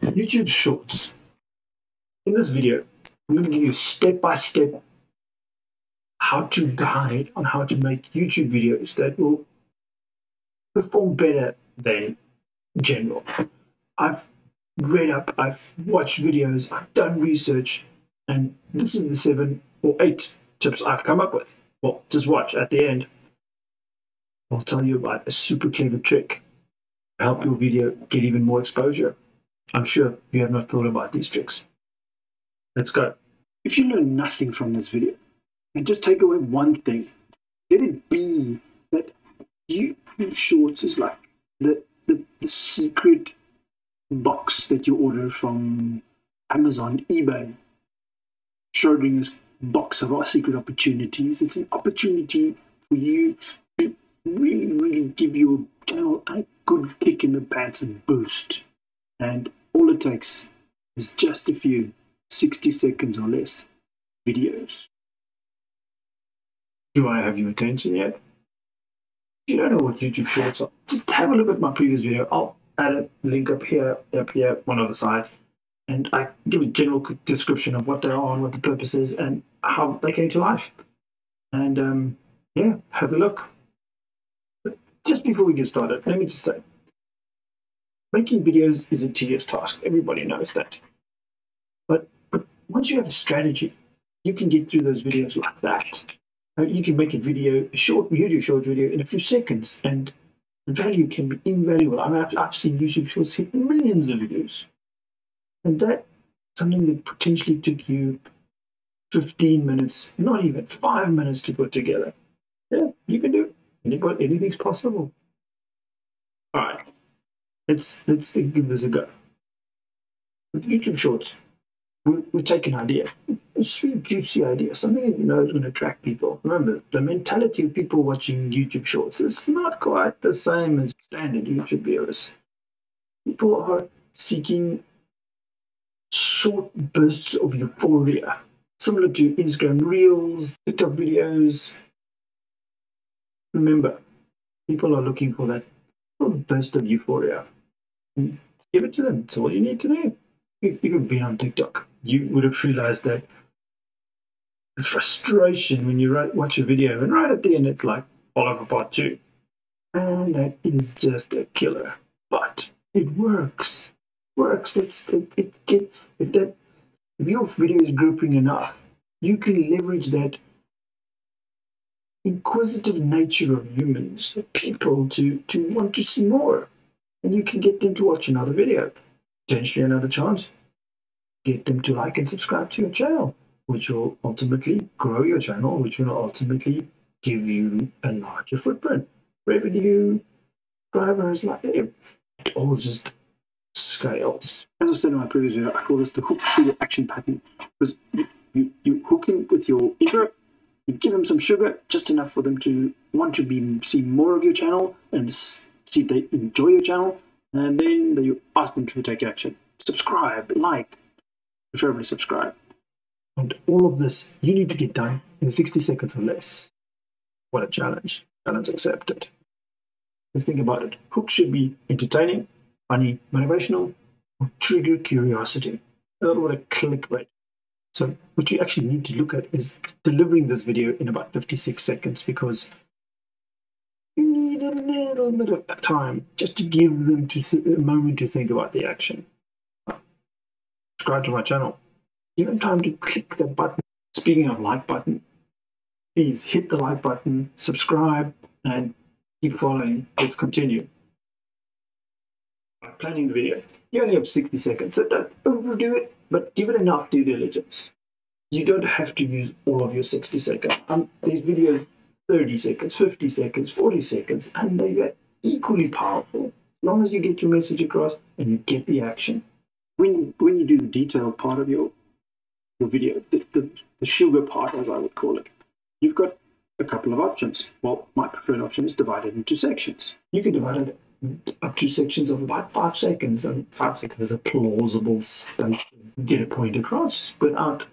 YouTube Shorts. In this video, I'm going to give you a step-by-step how-to guide on how to make YouTube videos that will perform better than general. I've read up, I've watched videos, I've done research, and this is the 7 or 8 tips I've come up with. Well, just watch at the end. I'll tell you about a super clever trick to help your video get even more exposure. I'm sure you have not thought about these tricks. Let's go. If you learn nothing from this video, and just take away one thing, let it be that YouTube Shorts is like the secret box that you order from Amazon, eBay. Schrodinger's box of our secret opportunities. It's an opportunity for you to really give your channel a good kick in the pants and boost. And all it takes is just a few 60 seconds or less videos. Do I have your attention yet? If you don't know what YouTube Shorts are, just have a look at my previous video. I'll add a link up here, one of the sides. And I give a general description of what they are and what the purpose is and how they came to life. And yeah, have a look. But just before we get started, let me just say, making videos is a tedious task. Everybody knows that. But once you have a strategy, you can get through those videos like that. You can make a video, a short video in a few seconds, and the value can be invaluable. I mean, I've seen YouTube Shorts hit millions of views. And that's something that potentially took you 15 minutes, not even 5 minutes to put together. Yeah, you can do it. Anything's possible. All right, let's give this a go. With YouTube Shorts, we take an idea, a sweet, juicy idea, something that you know is going to attract people. Remember, the mentality of people watching YouTube Shorts is not quite the same as standard YouTube viewers. People are seeking short bursts of euphoria, similar to Instagram Reels, TikTok videos. Remember, people are looking for that little burst of euphoria. And give it to them. It's all you need to do. If you've been on TikTok, you would have realized that the frustration when you watch a video and right at the end it's like follow for part 2. And that is just a killer. But it works. If your video is grouping enough, you can leverage that inquisitive nature of humans, of people, to want to see more, and you can get them to watch another video, potentially another chance, get them to like and subscribe to your channel, which will ultimately grow your channel, which will ultimately give you a larger footprint, revenue, subscribers, like it all just scales. As I said in my previous video, I call this the hook sugar action pattern, because you hook in with your intro, you give them some sugar, just enough for them to want to see more of your channel and see if they enjoy your channel, and then you ask them to take action. Subscribe, like, preferably subscribe. And all of this you need to get done in 60 seconds or less. What a challenge. Challenge accepted. Let's think about it. Hooks should be entertaining, funny, motivational, or trigger curiosity. A little bit of clickbait. So what you actually need to look at is delivering this video in about 56 seconds, because you need a little bit of time just to give them a moment to think about the action. Subscribe to my channel. Give them time to click the button. Speaking of like button, please hit the like button, subscribe, and keep following. Let's continue. Planning the video. You only have 60 seconds, so don't overdo it, but give it enough due diligence. You don't have to use all of your 60 seconds. There's videos 30 seconds, 50 seconds, 40 seconds, and they are equally powerful as long as you get your message across and you get the action. When you do the detailed part of your video, the sugar part, as I would call it, you've got a couple of options. Well, my preferred option is divided into sections. You can divide it up to sections of about 5 seconds, and 5 seconds is a plausible space to get a point across without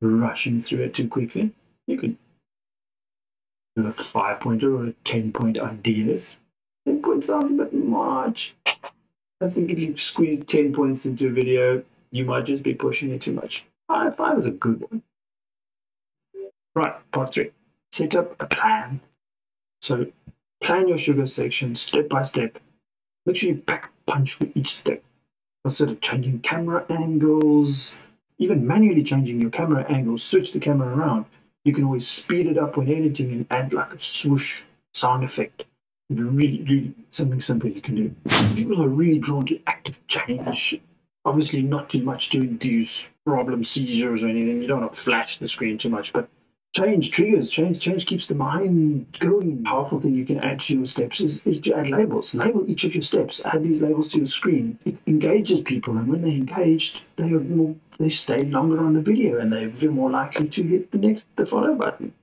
rushing through it too quickly. You could do a 5-pointer or a 10-point ideas. 10 point sounds a bit much. I think if you squeeze 10 points into a video, you might just be pushing it too much. Five is a good one. Right, part 3. Set up a plan. So plan your sugar section step by step. Make sure you pack a punch for each step. Consider changing camera angles, even manually changing your camera angles, switch the camera around. You can always speed it up when editing and add like a swoosh sound effect. It's really something simple you can do. People are really drawn to active change. Obviously not too much to induce problem seizures or anything. You don't want to flash the screen too much, but change triggers, change keeps the mind going. Powerful thing you can add to your steps is to add labels. Label each of your steps. Add these labels to the screen. It engages people, and when they're engaged, they stay longer on the video, and they're more likely to hit the follow button.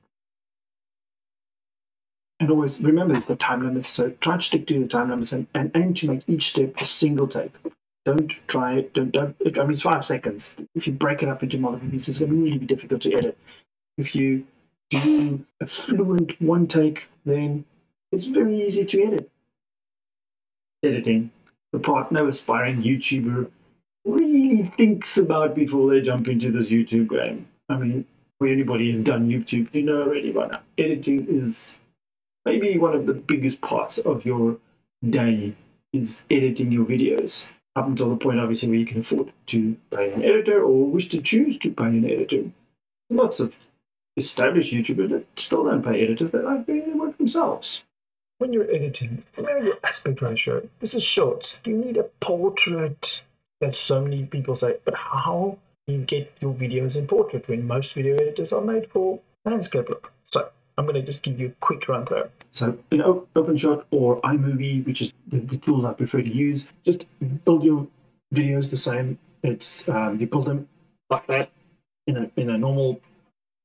And always remember the time limits. So try to stick to the time limits and aim to make each step a single take. Don't. I mean, it's 5 seconds. If you break it up into multiple pieces, it's going to really be difficult to edit. If you do a fluent one take, then it's very easy to edit. Editing, the part no aspiring YouTuber really thinks about before they jump into this YouTube game. I mean, for anybody who's done YouTube, you know already by now. Editing is maybe one of the biggest parts of your day, is editing your videos. Up until the point, obviously, where you can afford to pay an editor or wish to choose to pay an editor. Lots of established YouTubers that still don't pay editors, they like doing the work themselves. When you're editing, remember your aspect ratio. This is short. You need a portrait. That so many people say, but how do you get your videos in portrait when most video editors are made for landscape look? So I'm going to just give you a quick run through. So in OpenShot or iMovie, which is the tools I prefer to use, just build your videos the same. It's you build them like that in a normal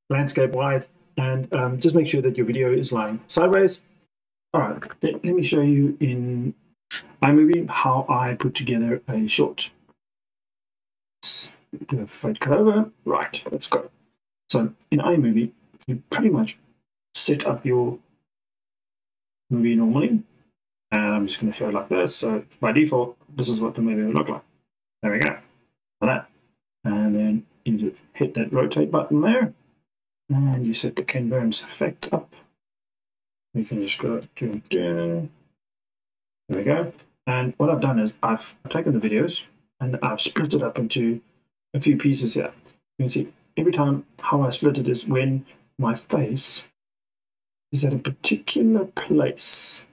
landscape wide, and just make sure that your video is lying sideways. All right, let me show you in iMovie how I put together a short. Let's do a fade cut over. Right, let's go. So in iMovie, you pretty much set up your movie normally. And I'm just going to show it like this. So by default, this is what the movie will look like. There we go. For that. And then you just hit that rotate button there. And you set the Ken Burns effect up. You can just go down. There we go. And what I've done is I've taken the videos and I've split it up into a few pieces here. You can see every time how I split it is when my face is at a particular place,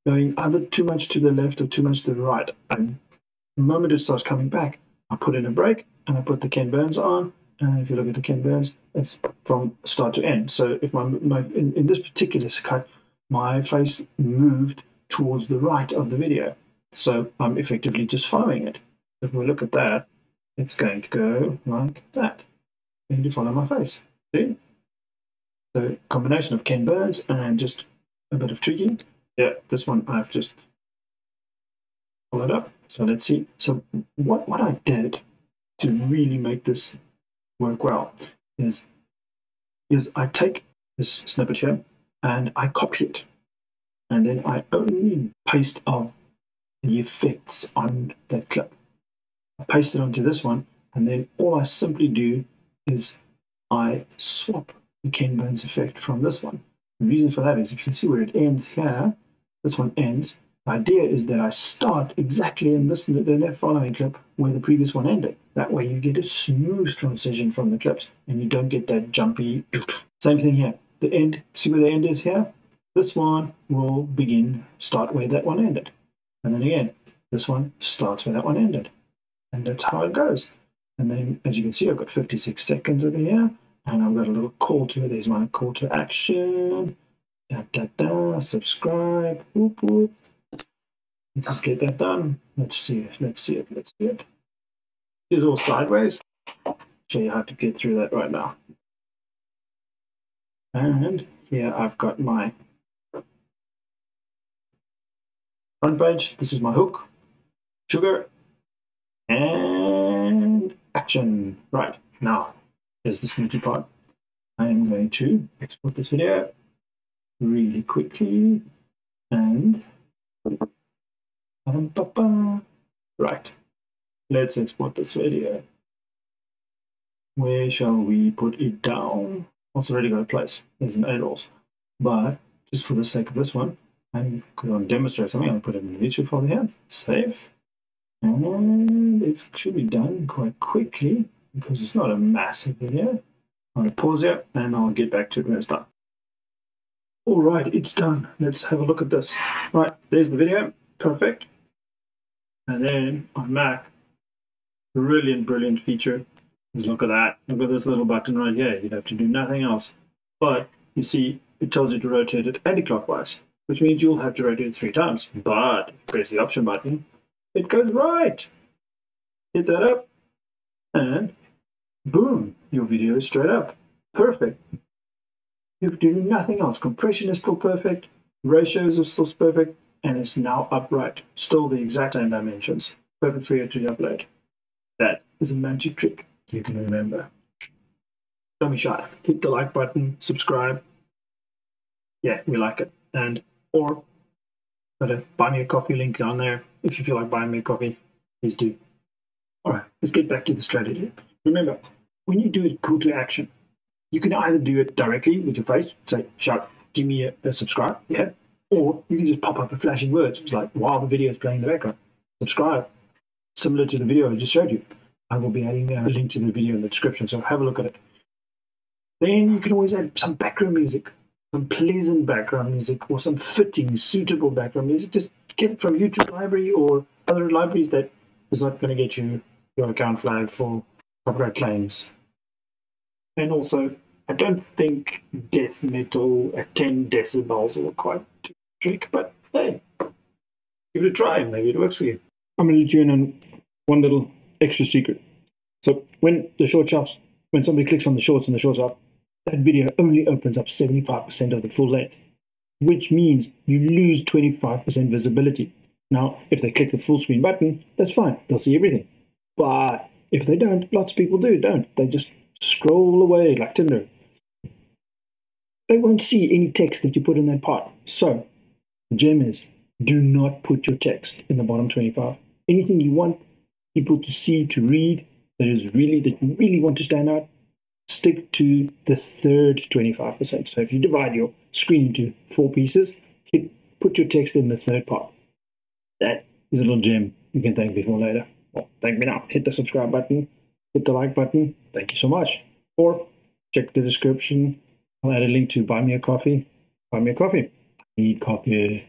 going either too much to the left or too much to the right. And the moment it starts coming back, I put in a break and I put the Ken Burns on. And if you look at the Ken Burns, it's from start to end. So if in this particular cut, my face moved towards the right of the video. So I'm effectively just following it. If we look at that, it's going to go like that. I'm going to follow my face. See? So combination of Ken Burns and just a bit of tweaking. Yeah, this one I've just followed up. So let's see. So what I did to really make this work well is I take this snippet here and I copy it, and then I only paste of the effects on that clip. I paste it onto this one, and then all I simply do is I swap the Ken Burns effect from this one. The reason for that is if you can see where it ends here, this one ends. The idea is that I start exactly in the left following clip where the previous one ended. That way you get a smooth transition from the clips and you don't get that jumpy. Same thing here. The end, see where the end is here? This one will start where that one ended. And then again, this one starts where that one ended. And that's how it goes. And then, as you can see, I've got 56 seconds over here. And I've got a little call to it. There's my call to action. Subscribe. Whoop, whoop. Let's just get that done. Let's see it. It's all sideways. I'll show you how to get through that right now. And here I've got my front page. This is my hook, sugar, and action. Right, now here's the sneaky part. I am going to export this video really quickly, and Right, let's export this video. Where shall we put it down? It's already got a place. There's an A-rolls. But just for the sake of this one, I'm going to demonstrate something. I'll put it in the YouTube folder here. Save. And it should be done quite quickly because it's not a massive video. I'm going to pause here and I'll get back to it when it's done. All right, it's done. Let's have a look at this. Right, there's the video. Perfect. And then on Mac, brilliant feature. Just look at that. Look at this little button right here. You'd have to do nothing else. But you see, it tells you to rotate it anti-clockwise, which means you'll have to rotate it 3 times. But if you press the option button, it goes right. Hit that up, and boom, your video is straight up. Perfect. You have to do nothing else. Compression is still perfect. Ratios are still perfect. And it's now upright. Still the exact same dimensions. Perfect for you to upload. That is a magic trick you can remember. Don't be shy. Hit the like button, subscribe. Yeah, we like it. And or put a buy me a coffee link down there. If you feel like buying me a coffee, please do. Alright, let's get back to the strategy. Remember, when you do a call to action, you can either do it directly with your face, say, shout, give me a subscribe, yeah? Or you can just pop up a flashing words. It's like, while the video is playing in the background, subscribe. Similar to the video I just showed you. I will be adding a link to the video in the description, so have a look at it. Then you can always add some background music, some pleasant background music, or some fitting, suitable background music. Just get it from YouTube library or other libraries that is not going to get you your account flagged for copyright claims. And also, I don't think death metal at 10 decibels will quite do the trick, but hey, give it a try, maybe it works for you. I'm going to let you in on one little extra secret. So when somebody clicks on the shorts and the shorts up, that video only opens up 75% of the full length, which means you lose 25% visibility. Now, if they click the full screen button, that's fine, they'll see everything. But if they don't, lots of people don't. They just scroll away like Tinder. They won't see any text that you put in that part. So, the gem is, do not put your text in the bottom 25. Anything you want people to see, to read, that you really want to stand out, stick to the third 25%. So if you divide your screen into 4 pieces, put your text in the third part. That is a little gem you can thank me for later. Well, thank me now. Hit the subscribe button, hit the like button. Thank you so much. Or check the description. I'll add a link to buy me a coffee. Buy me a coffee. I need coffee.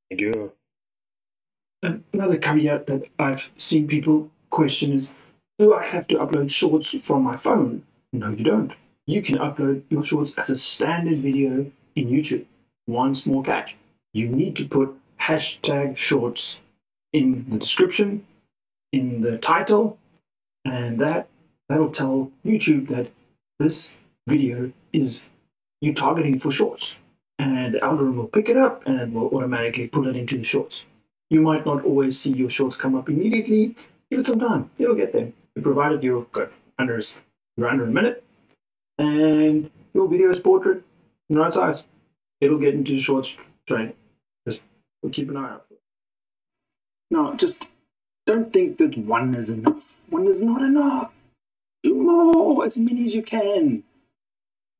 Thank you. Another caveat that I've seen people question is, do I have to upload shorts from my phone? No, you don't. You can upload your shorts as a standard video in YouTube. One small catch. You need to put hashtag shorts in the description, in the title, and that'll tell YouTube that this video is you targeting for shorts. And the algorithm will pick it up and will automatically put it into the shorts. You might not always see your shorts come up immediately. Give it some time. You'll get there. Provided you're under a minute and your video is portrait in the right size, it'll get into the shorts train. Just keep an eye out for it. Now, just don't think that one is enough. One is not enough. Do more, as many as you can.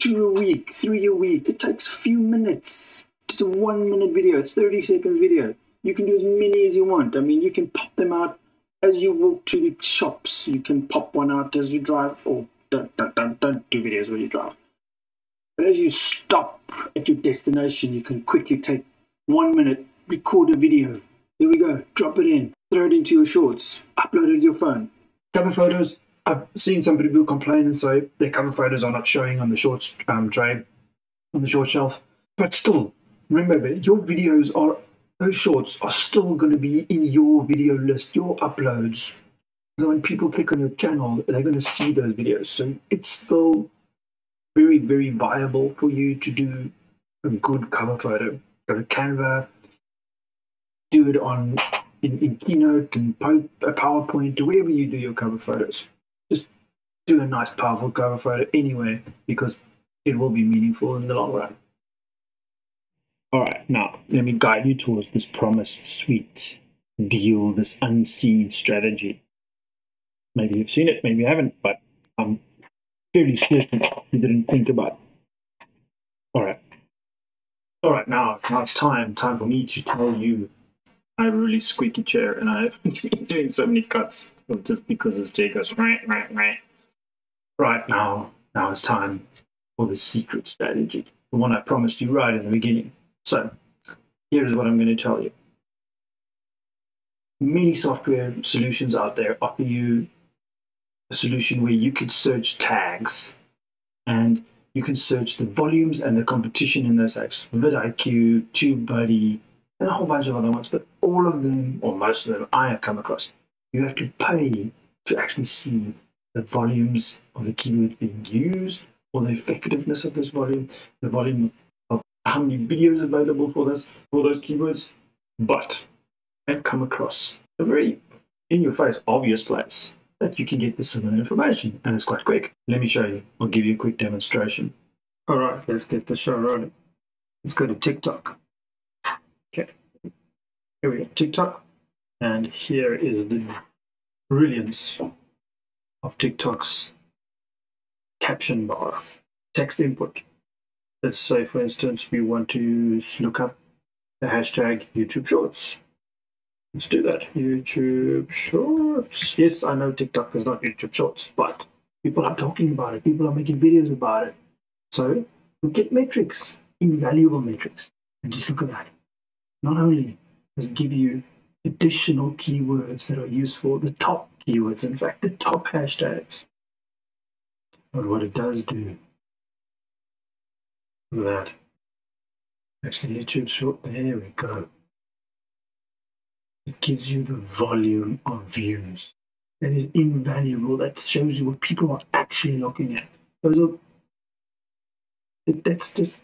2 a week, 3 a week. It takes a few minutes. Just a 1 minute video, 30-second video. You can do as many as you want. I mean, you can pop them out as you walk to the shops. You can pop one out as you drive, or don't do videos when you drive. But as you stop at your destination, you can quickly take 1 minute, record a video. There we go. Drop it in. Throw it into your shorts. Upload it to your phone. Cover photos. I've seen some people complain and say their cover photos are not showing on the shorts tray, on the short shelf. But still, remember, your videos are, those shorts are still going to be in your video list, your uploads. So when people click on your channel, they're going to see those videos. So it's still very, very viable for you to do a good cover photo. Go to Canva, do it in Keynote and PowerPoint, or wherever you do your cover photos. Just do a nice, powerful cover photo anyway, because it will be meaningful in the long run. All right, now let me guide you towards this promised sweet deal this unseen strategy. Maybe you've seen it, maybe you haven't, but I'm fairly certain you didn't think about it. All right, now it's time for me to tell you. I have a really squeaky chair, and I've been doing so many cuts just because this chair goes right. Right now it's time for the secret strategy, the one I promised you right in the beginning. So here's what I'm going to tell you. Many software solutions out there offer you a solution where you could search tags, and you can search the volumes and the competition in those tags. vidIQ, TubeBuddy, and a whole bunch of other ones, but all of them, or most of them, I have come across. You have to pay to actually see the volumes of the keywords being used, or the effectiveness of this volume, the volume of how many videos available for those keywords. But I've come across a very in-your-face, obvious place that you can get this similar information, and it's quite quick. Let me show you. I'll give you a quick demonstration. All right, let's get the show rolling. Let's go to TikTok. Okay, here we go, TikTok, and here is the brilliance of TikTok's caption bar, text input. Let's say, for instance, we want to look up the hashtag YouTube Shorts. Let's do that. YouTube Shorts. Yes, I know TikTok is not YouTube Shorts, but people are talking about it. People are making videos about it. So we get metrics, invaluable metrics. And just look at that. Not only does it give you additional keywords that are useful, the top keywords, in fact, the top hashtags. But what it does do, look at that. Actually, YouTube Short, there we go. It gives you the volume of views. That is invaluable. That shows you what people are actually looking at. That's just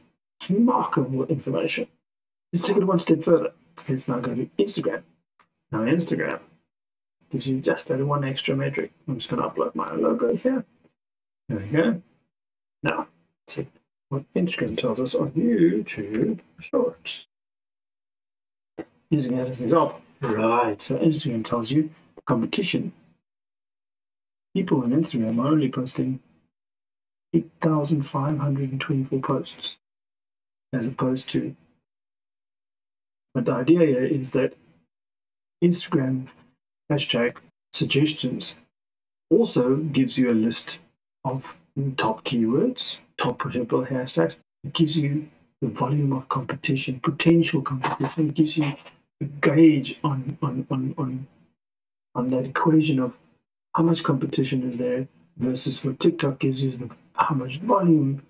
remarkable information. Let's take it one step further. Let's now go to Instagram. Now Instagram gives you just that one extra metric. I'm just going to upload my logo here. There we go. Now, let's see what Instagram tells us on YouTube Shorts. Using that as an example. Right, so Instagram tells you competition. People on Instagram are only posting 8,524 posts, as opposed to. But the idea here is that Instagram hashtag suggestions also gives you a list of top keywords, top pushable hashtags. It gives you the volume of competition, potential competition. It gives you a gauge on that equation of how much competition is there versus what TikTok gives you is how much volume,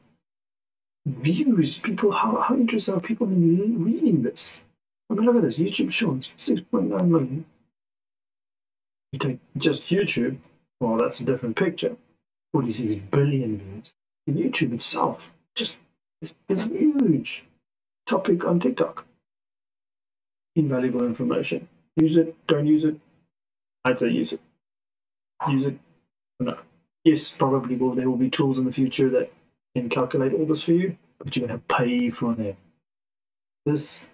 views, people, how interested are people in reading this? I mean, look at this, YouTube Shorts, 6.9 million. You take just YouTube, well, that's a different picture. 46 billion views. And YouTube itself just is a huge topic on TikTok. Invaluable information. Use it, don't use it. I'd say use it. Use it. No. Yes, probably there will be tools in the future that can calculate all this for you, but you're going to pay for them. This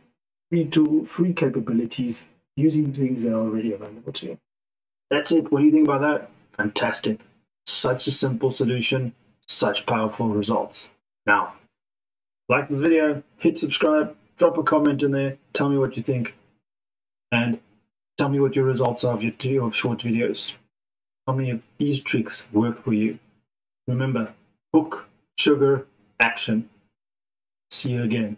free tool, free capabilities, using things that are already available to you. That's it. What do you think about that? Fantastic. Such a simple solution, such powerful results. Now, like this video, hit subscribe, drop a comment in there, tell me what you think, and tell me what your results are of your short videos. How many of these tricks work for you? Remember, hook, sugar, action. See you again.